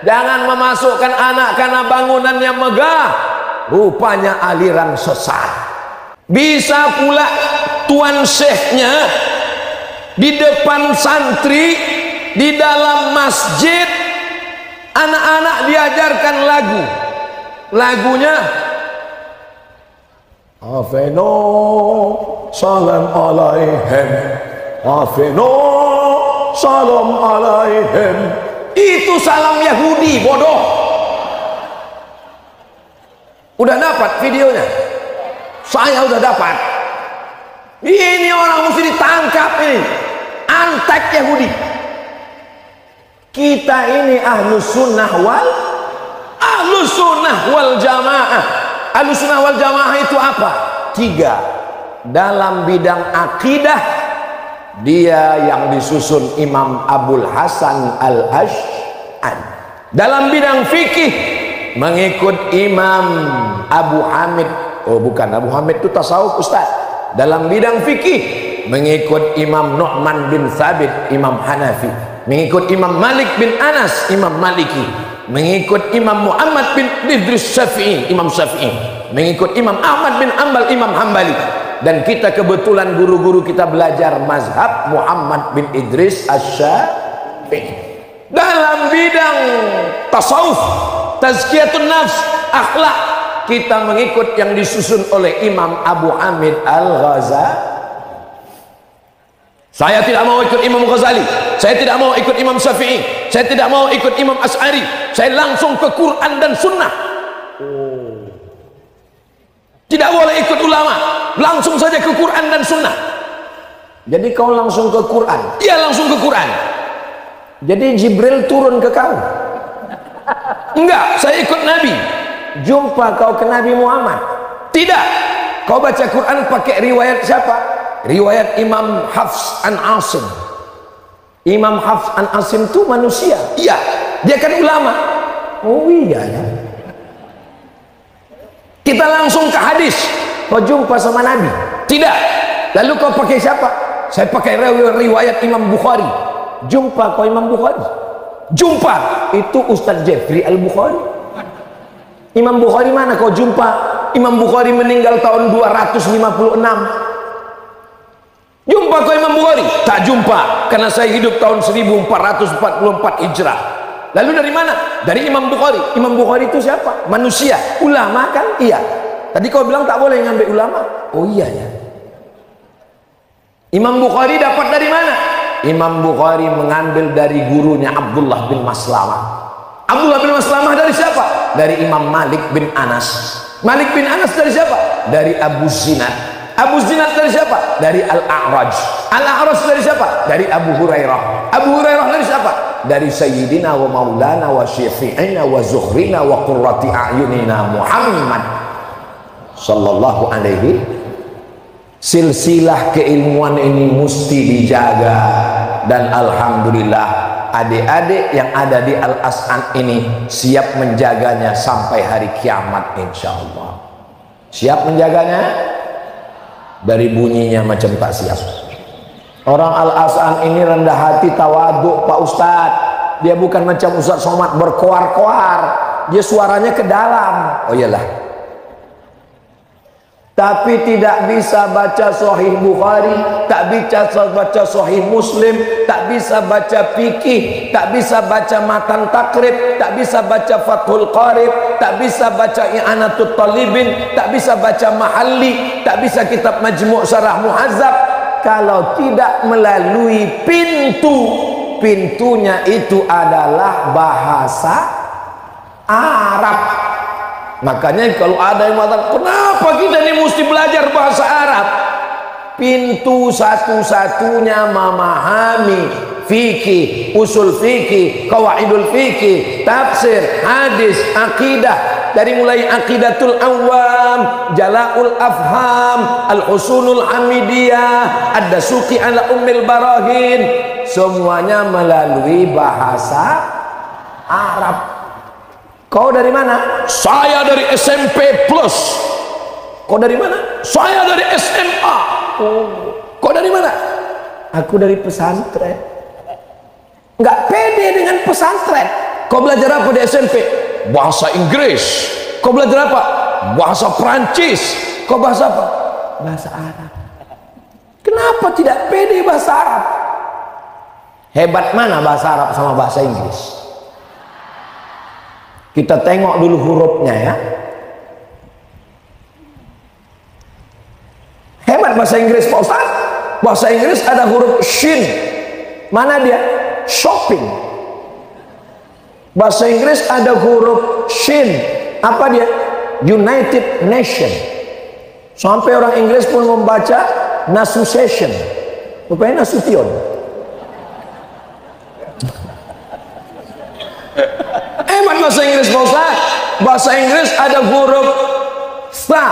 Jangan memasukkan anak karena bangunannya megah, rupanya aliran sesat. Bisa pula tuan syekhnya di depan santri, di dalam masjid, anak-anak diajarkan lagu. Lagunya Afeno salam alaihim, Afeno salam alaihim. Itu salam Yahudi, bodoh. Udah dapat videonya? Saya udah dapat. Ini orang mesti ditangkap ini. Antek Yahudi. Kita ini ahlus sunnah wal jamaah. Ahlus sunnah wal jamaah itu apa? 3. Dalam bidang akidah, dia yang disusun Imam Abul Hasan Al-Asy'ari. Dalam bidang fikih mengikut Imam Abu Hamid. Oh bukan, Abu Hamid itu tasawuf Ustaz. Dalam bidang fikih mengikut Imam Nu'man bin Thabit, Imam Hanafi. Mengikut Imam Malik bin Anas, Imam Maliki. Mengikut Imam Muhammad bin Idris Syafi'i, Imam Syafi'i. Mengikut Imam Ahmad bin Ambal, Imam Hambali. Dan kita kebetulan guru-guru kita belajar mazhab Muhammad bin Idris Asy-Syafi'i. Dalam bidang tasawuf, tazkiyatun nafs, akhlak, kita mengikut yang disusun oleh Imam Abu Hamid Al-Ghazali. Saya tidak mau ikut Imam Ghazali, saya tidak mau ikut Imam Syafi'i, saya tidak mau ikut Imam Asy'ari. Saya langsung ke Quran dan Sunnah. Tidak boleh ikut ulama, langsung saja ke Quran dan Sunnah. Jadi kau langsung ke Quran, dia langsung ke Quran. Jadi Jibril turun ke kau? Enggak, saya ikut Nabi. Jumpa kau ke Nabi Muhammad? Tidak. Kau baca Quran pakai riwayat siapa? Riwayat Imam Hafs an Asim. Imam Hafs an Asim itu manusia. Iya, dia kan ulama. Oh iya ya. Kita langsung ke hadis. Kau jumpa sama Nabi? Tidak. Lalu kau pakai siapa? Saya pakai riwayat Imam Bukhari. Jumpa kau Imam Bukhari? Jumpa. Itu Ustaz Jeffrey Al-Bukhari. Imam Bukhari mana kau jumpa? Imam Bukhari meninggal tahun 256. Jumpa kau Imam Bukhari? Tak jumpa, karena saya hidup tahun 1444 Hijrah. Lalu dari mana? Dari Imam Bukhari. Imam Bukhari itu siapa? Manusia. Ulama kan? Iya. Tadi kau bilang tak boleh ngambil ulama. Oh iya ya. Imam Bukhari dapat dari mana? Imam Bukhari mengambil dari gurunya Abdullah bin Maslamah. Abdullah bin Maslamah dari siapa? Dari Imam Malik bin Anas. Malik bin Anas dari siapa? Dari Abu Zinad. Abu Zinad dari siapa? Dari Al-A'raj. Al-A'raj dari siapa? Dari Abu Hurairah. Abu Hurairah dari siapa? Dari Sayyidina wa Maulana wa Syafi'ina wa Zuhrina wa Qurrati A'yunina Muhammad sallallahu alaihi. Silsilah keilmuan ini mesti dijaga. Dan alhamdulillah adik-adik yang ada di Al-As'an ini siap menjaganya sampai hari kiamat insyaallah. Siap menjaganya? Dari bunyinya macam tak siap. Orang Al-As'an ini rendah hati, tawaduk Pak Ustadz. Dia bukan macam Ustadz Somad berkoar-koar, dia suaranya ke dalam. Oh iyalah. Tapi tidak bisa baca Sahih Bukhari, tak bisa baca Sahih Muslim, tak bisa baca fikih, tak bisa baca matan takrib, tak bisa baca Fathul Qarib, tak bisa baca I'anatul Talibin, tak bisa baca Mahalli, tak bisa kitab Majmu' Syarah Muhazzab kalau tidak melalui pintunya itu adalah bahasa Arab. Makanya kalau ada yang mengatakan kenapa kita ini mesti belajar bahasa Arab, pintu satu-satunya memahami fikih, usul fikih, qawaidul fikih, tafsir, hadis, akidah, dari mulai Aqidatul Awam, Jala'ul Afham, Al-Husunul Hamidiyah, Ad-Dasuqi ala Ummil Barahin, semuanya melalui bahasa Arab. Kau dari mana? Saya dari SMP Plus. Kau dari mana? Saya dari SMA. Oh. Kau dari mana? Aku dari pesantren. Enggak pede dengan pesantren. Kau belajar apa di SMP? Bahasa Inggris. Kau belajar apa? Bahasa Perancis. Kau bahasa apa? Bahasa Arab. Kenapa tidak pede bahasa Arab? Hebat mana bahasa Arab sama bahasa Inggris? Kita tengok dulu hurufnya ya. Hebat bahasa Inggris Pak Ustaz. Bahasa Inggris ada huruf shin. Mana dia? Shopping. Bahasa Inggris ada huruf shin. Apa dia? United Nation. Sampai orang Inggris pun membaca Nasution. Rupanya Nasution. Hebat bahasa Inggris Pak Ustaz. Bahasa Inggris ada huruf sa.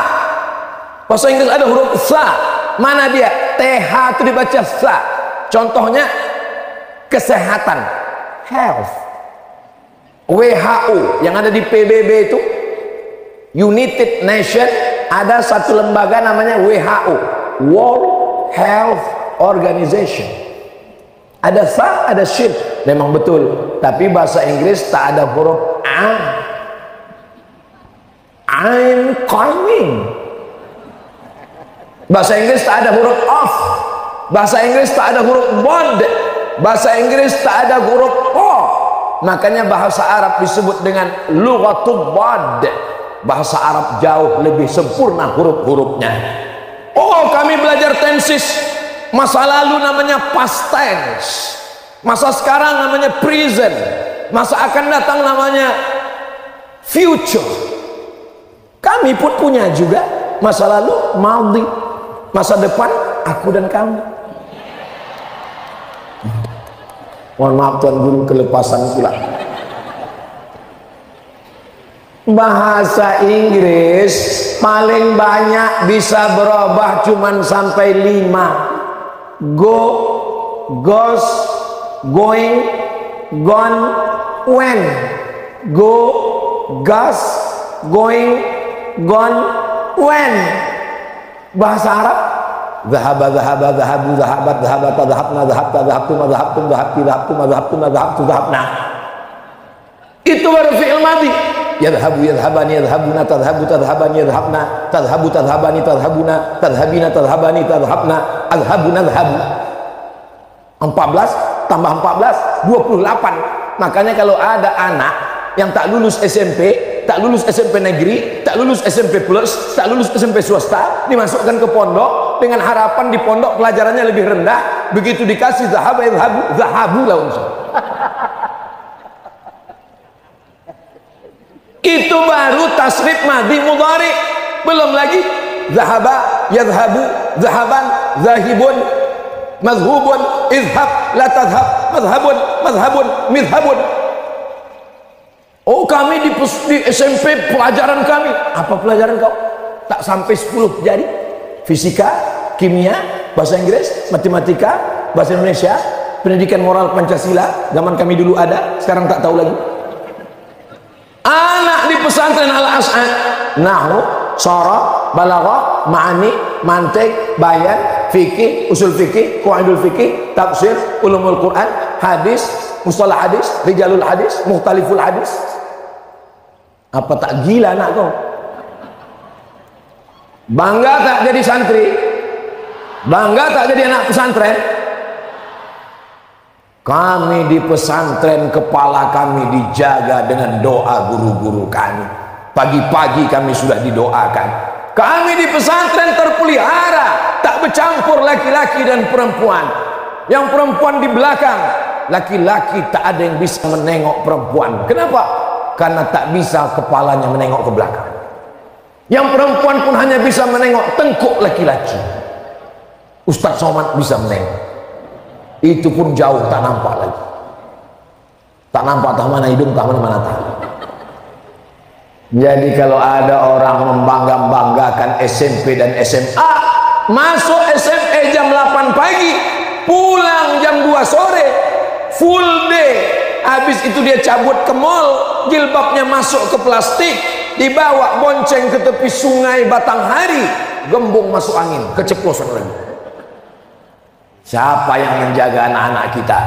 Bahasa Inggris ada huruf sa. Mana dia? TH itu dibaca sa. Contohnya kesehatan, health. WHO yang ada di PBB itu, United Nation, ada satu lembaga namanya WHO, World Health Organization. Ada sa, ada shin. Memang betul. Tapi bahasa Inggris tak ada huruf a. I'm coming. Bahasa Inggris tak ada huruf of. Bahasa Inggris tak ada huruf bod. Bahasa Inggris tak ada huruf o. Makanya bahasa Arab disebut dengan lughatul bod. Bahasa Arab jauh lebih sempurna huruf-hurufnya. Oh, kami belajar tenses. Masa lalu namanya past tense. Masa sekarang namanya present. Masa akan datang namanya future. Kami pun punya juga masa lalu, madhi. Masa depan, aku dan kamu. Mohon maaf Tuan Guru, kelepasan pula. Bahasa Inggris paling banyak bisa berubah cuman sampai 5. Go, goes, going, gone, when. Go, goes, going, gone, when. Bahasa Arab zahaba zahaba zahabu zahabat zahabata zahabna zahabta zahabtum zahabtum zahabti zahabtum zahabtum zahabtu zahabna. Itu baru fi'il madhi. Yadhhabu yadhhabani yadhhabuna tadhhabu tadhhabani yadhhabna tadhhabu tadhhabani tadhhabuna tadhhabina tadhhabani tadhhabna adhhabu nadhhabu. 14 tambah 14 28. Makanya kalau ada anak yang tak lulus SMP, tak lulus SMP negeri, tak lulus SMP plus, tak lulus SMP swasta, dimasukkan ke pondok dengan harapan di pondok pelajarannya lebih rendah, begitu dikasih zahaba yadhhabu zahabu langsung. Itu baru tasrif madhi mudhari. Belum lagi zahaba yadhhabu zahaban zahibun madhhubun idhhab la tadhhab madhhabun madhhabun midhhabun. Oh, kami di SMP pelajaran kami. Apa pelajaran kau? Tak sampai 10 jari. Fisika, kimia, bahasa Inggris, matematika, bahasa Indonesia, pendidikan moral Pancasila. Zaman kami dulu ada, sekarang tak tahu lagi. Anak di pesantren Al-As'ad, nahwu, sharaf, balaghah, ma'ani, mantiq, bayan, fikih, usul fikih, qawaidul fikih, tafsir, ulumul Quran, hadis, mustalah hadis, rijalul hadis, mukhtaliful hadis. Apa tak gila anak kau? Bangga tak jadi santri? Bangga tak jadi anak pesantren? Kami di pesantren, kepala kami dijaga dengan doa guru-guru kami. Pagi-pagi kami sudah didoakan. Kami di pesantren terpelihara, tak bercampur laki-laki dan perempuan. Yang perempuan di belakang, laki-laki tak ada yang bisa menengok perempuan. Kenapa? Karena tak bisa kepalanya menengok ke belakang. Yang perempuan pun hanya bisa menengok tengkuk laki-laki. Ustaz Somad bisa menengok. Itu pun jauh, tak nampak lagi. Tak nampak tak mana hidung, tak mana tak. Jadi kalau ada orang membangga-banggakan SMP dan SMA, masuk SMA jam 8 pagi, pulang jam 2 sore, full day. Habis itu dia cabut ke mall, jilbabnya masuk ke plastik, dibawa bonceng ke tepi sungai Batanghari, gembung masuk angin, keceplosan lagi. Siapa yang menjaga anak-anak kita?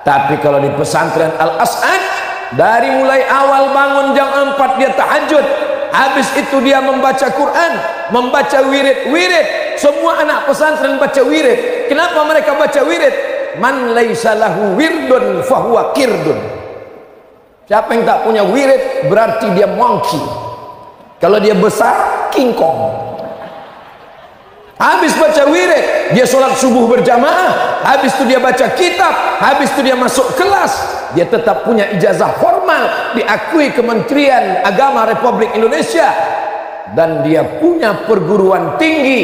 Tapi kalau di pesantren Al-As'ad, Dari mulai awal bangun jam 4 dia tahajud, habis itu dia membaca Quran, membaca wirid. Semua anak pesantren baca wirid. Kenapa mereka baca wirid? Man laisa lahu wirdun fahuwa kirdun. Siapa yang tak punya wirid berarti dia monkey. Kalau dia besar, King Kong. Habis baca wirid, dia sholat subuh berjamaah. Habis itu dia baca kitab. Habis itu dia masuk kelas. Dia tetap punya ijazah formal, diakui Kementerian Agama Republik Indonesia. Dan dia punya perguruan tinggi,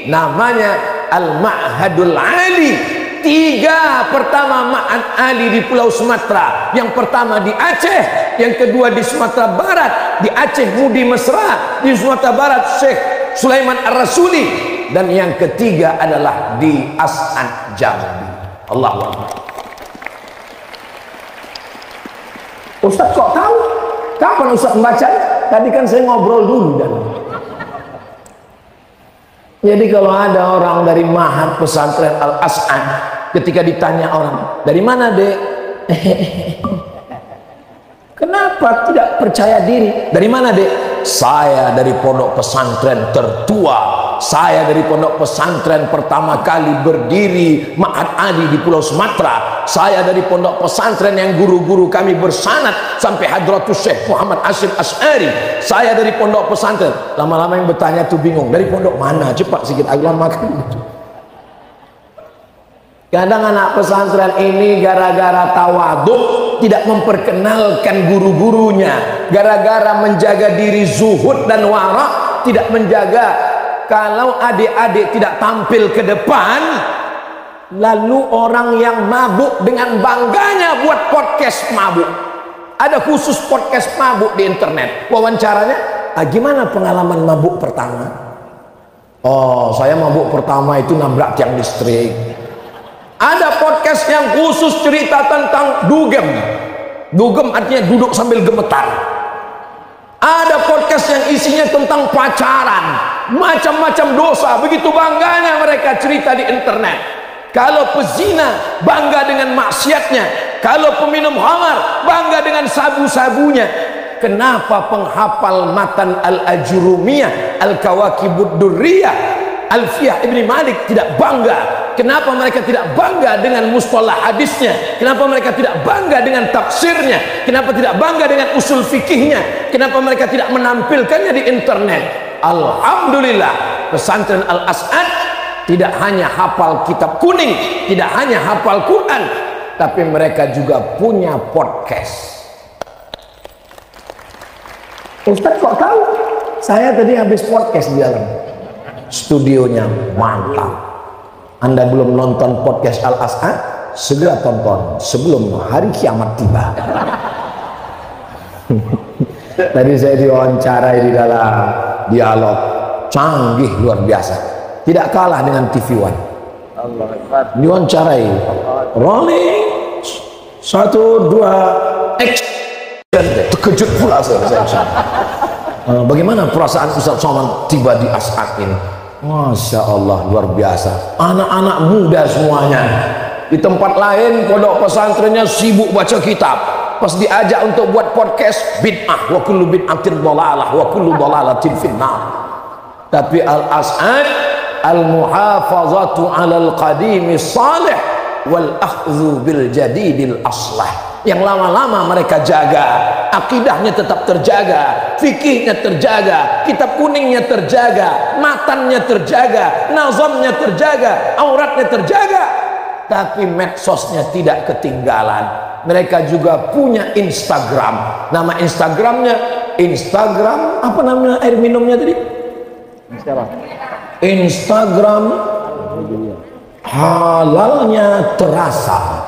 namanya Al-Ma'hadul Ali. 3 pertama Ma'had Ali di Pulau Sumatera. Yang pertama di Aceh, yang kedua di Sumatera Barat. Di Aceh Mudi Mesra, di Sumatera Barat Syekh Sulaiman Ar-Rasuli, dan yang ketiga adalah di As'ad Jambi. Allahu Akbar. Ustaz kok tahu? Kapan Ustaz membaca? Tadi kan saya ngobrol dulu dan. Jadi kalau ada orang dari Ma'had Pesantren Al-As'ad, ketika ditanya orang, dari mana dek? Kenapa tidak percaya diri? Dari mana dek? Saya dari pondok pesantren tertua. Saya dari pondok pesantren pertama kali berdiri Ma'had Ali di Pulau Sumatera. Saya dari pondok pesantren yang guru-guru kami bersanad sampai Hadratus Syekh Muhammad Hasyim Asy'ari. Saya dari pondok pesantren. Lama-lama yang bertanya tuh bingung, dari pondok mana? Cepat sedikit agak makan. Kadang anak pesantren ini gara-gara tawaduk tidak memperkenalkan guru-gurunya, gara-gara menjaga diri zuhud dan wara, tidak menjaga. Kalau adik-adik tidak tampil ke depan, lalu orang yang mabuk dengan bangganya buat podcast mabuk. Ada khusus podcast mabuk di internet. Wawancaranya, gimana pengalaman mabuk pertama? Oh, saya mabuk pertama itu nabrak tiang listrik. Ada podcast yang khusus cerita tentang dugem. Dugem artinya duduk sambil gemetar. Ada podcast yang isinya tentang pacaran, macam-macam dosa. Begitu bangganya mereka cerita di internet. Kalau pezina, bangga dengan maksiatnya. Kalau peminum khamar, bangga dengan sabu-sabunya. Kenapa penghafal matan Al-Ajurumiyah, Al-Kawakibud Durriyah, Alfiyah Ibni Malik tidak bangga? Kenapa mereka tidak bangga dengan mustalah hadisnya? Kenapa mereka tidak bangga dengan tafsirnya? Kenapa tidak bangga dengan usul fikihnya? Kenapa mereka tidak menampilkannya di internet? Alhamdulillah, pesantren Al-As'ad tidak hanya hafal kitab kuning, tidak hanya hafal Quran, tapi mereka juga punya podcast. Ustaz kok tahu? Saya tadi habis podcast di dalam studionya, mantap. Anda belum nonton podcast Al-As'ad? Segera tonton sebelum hari kiamat tiba. Tadi saya diwawancarai di dalam dialog canggih luar biasa, tidak kalah dengan TV One. Diwawancarai, rolling 1, 2, action. Terkejut pula saya. Bagaimana perasaan Ustaz Somad tiba di As'ad ini? Masya Allah, luar biasa. Anak-anak muda semuanya. Di tempat lain pondok pesantrennya sibuk baca kitab. Pas diajak untuk buat podcast, bid'ah, wa kullu bid'atin dhalalah wa kullu dhalalatin finnar. Tapi Al-As'ad, al-muhafazatu 'alal qadimi salih wal akhdhu bil jadidil aslah. Yang lama-lama mereka jaga, akidahnya tetap terjaga, fikihnya terjaga, kitab kuningnya terjaga, matannya terjaga, nazamnya terjaga, auratnya terjaga, tapi medsosnya tidak ketinggalan. Mereka juga punya Instagram. Nama Instagramnya, Instagram apa namanya air minumnya tadi? Instagram halalnya terasa.